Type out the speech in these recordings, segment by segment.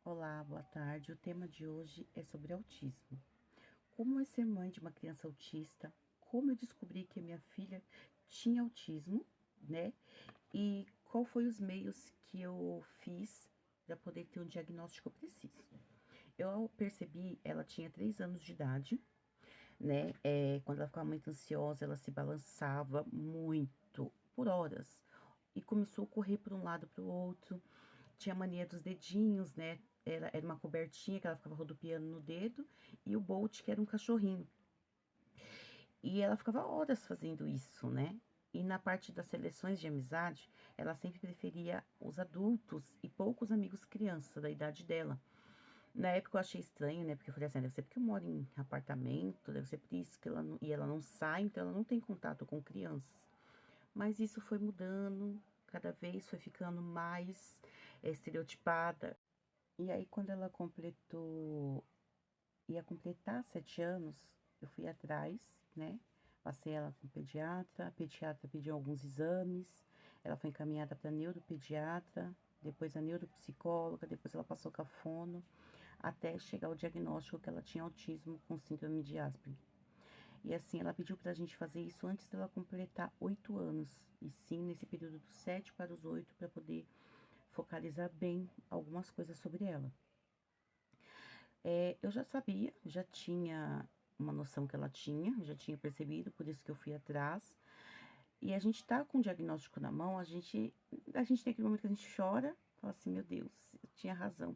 Olá, boa tarde. O tema de hoje é sobre autismo. Como é ser mãe de uma criança autista? Como eu descobri que a minha filha tinha autismo, né? E qual foi os meios que eu fiz para poder ter o diagnóstico preciso. Eu percebi, ela tinha 3 anos de idade, né? Quando ela ficava muito ansiosa, ela se balançava muito, por horas. E começou a correr para um lado para o outro. Tinha mania dos dedinhos, né? Era uma cobertinha que ela ficava rodopiando no dedo, e o Bolt, que era um cachorrinho. E ela ficava horas fazendo isso, né? E na parte das seleções de amizade, ela sempre preferia os adultos e poucos amigos crianças da idade dela. Na época eu achei estranho, né? Porque eu falei assim, deve ser porque eu moro em apartamento, deve ser por isso que ela não sai, então ela não tem contato com crianças. Mas isso foi mudando, cada vez foi ficando mais estereotipada. E aí, quando ela ia completar 7 anos, eu fui atrás, né? Passei ela com o pediatra, a pediatra pediu alguns exames, ela foi encaminhada para neuropediatra, depois a neuropsicóloga, depois ela passou com a fono, até chegar ao diagnóstico que ela tinha autismo com síndrome de Asperger. E assim, ela pediu pra gente fazer isso antes dela completar 8 anos, e sim nesse período dos 7 para os 8, para poder focalizar bem algumas coisas sobre ela. Eu já sabia, já tinha uma noção que ela tinha, já tinha percebido, por isso que eu fui atrás. E a gente tá com o diagnóstico na mão, a gente tem aquele momento que a gente chora, fala assim, meu Deus, eu tinha razão.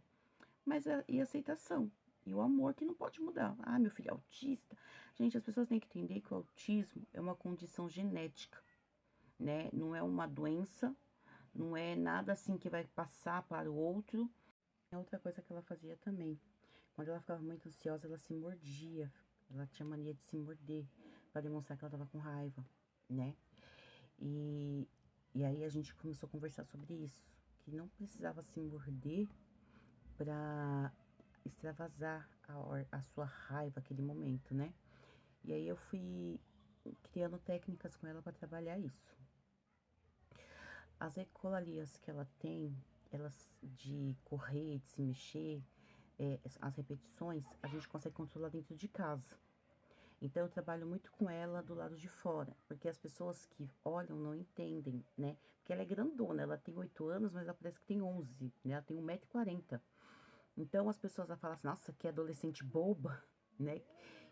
Mas e a aceitação, e o amor que não pode mudar. Ah, meu filho é autista. Gente, as pessoas têm que entender que o autismo é uma condição genética, né? Não é uma doença, não é nada assim que vai passar para o outro. É outra coisa que ela fazia também. Quando ela ficava muito ansiosa, ela se mordia. Ela tinha mania de se morder para demonstrar que ela tava com raiva, né? E, e aí a gente começou a conversar sobre isso, que não precisava se morder pra extravasar a sua raiva aquele momento, né? E aí eu fui criando técnicas com ela para trabalhar isso. As ecolalias que ela tem, elas de correr, de se mexer, as repetições, a gente consegue controlar dentro de casa. Então, eu trabalho muito com ela do lado de fora, porque as pessoas que olham não entendem, né? Porque ela é grandona, ela tem 8 anos, mas ela parece que tem 11, né? Ela tem 1,40 m. Então, as pessoas vão falar assim, nossa, que adolescente boba, né?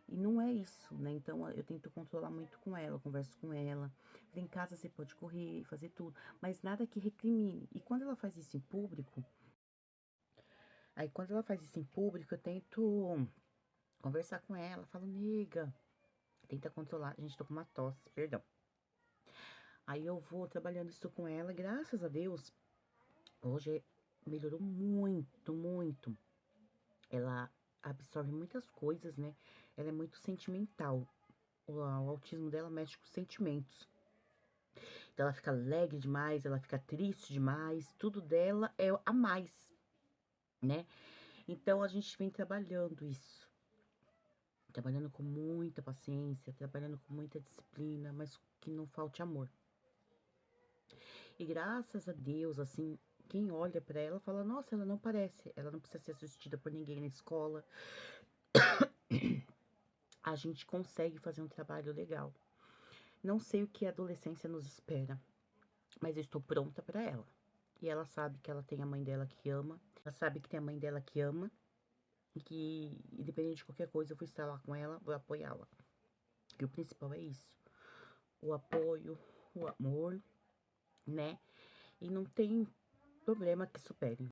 E não é isso, né? Então, eu tento controlar muito com ela, eu converso com ela. Em casa você pode correr, fazer tudo, mas nada que recrimine. E quando ela faz isso em público, eu tento conversar com ela, falo, nega, tenta controlar. A gente tô com uma tosse, perdão. Aí eu vou trabalhando isso com ela, graças a Deus, hoje melhorou muito, muito. Ela absorve muitas coisas, né? Ela é muito sentimental. O autismo dela mexe com sentimentos. Então ela fica alegre demais, ela fica triste demais, tudo dela é a mais, né? Então a gente vem trabalhando isso. Trabalhando com muita paciência, trabalhando com muita disciplina, mas que não falte amor. E graças a Deus, assim, quem olha pra ela fala, nossa, ela não parece, ela não precisa ser assistida por ninguém na escola. A gente consegue fazer um trabalho legal. Não sei o que a adolescência nos espera, mas eu estou pronta pra ela. E ela sabe que ela tem a mãe dela que ama, ela sabe que tem a mãe dela que ama, e que, independente de qualquer coisa, eu vou estar lá com ela, vou apoiá-la. E o principal é isso, o apoio, o amor, né? E não tem problema que supere.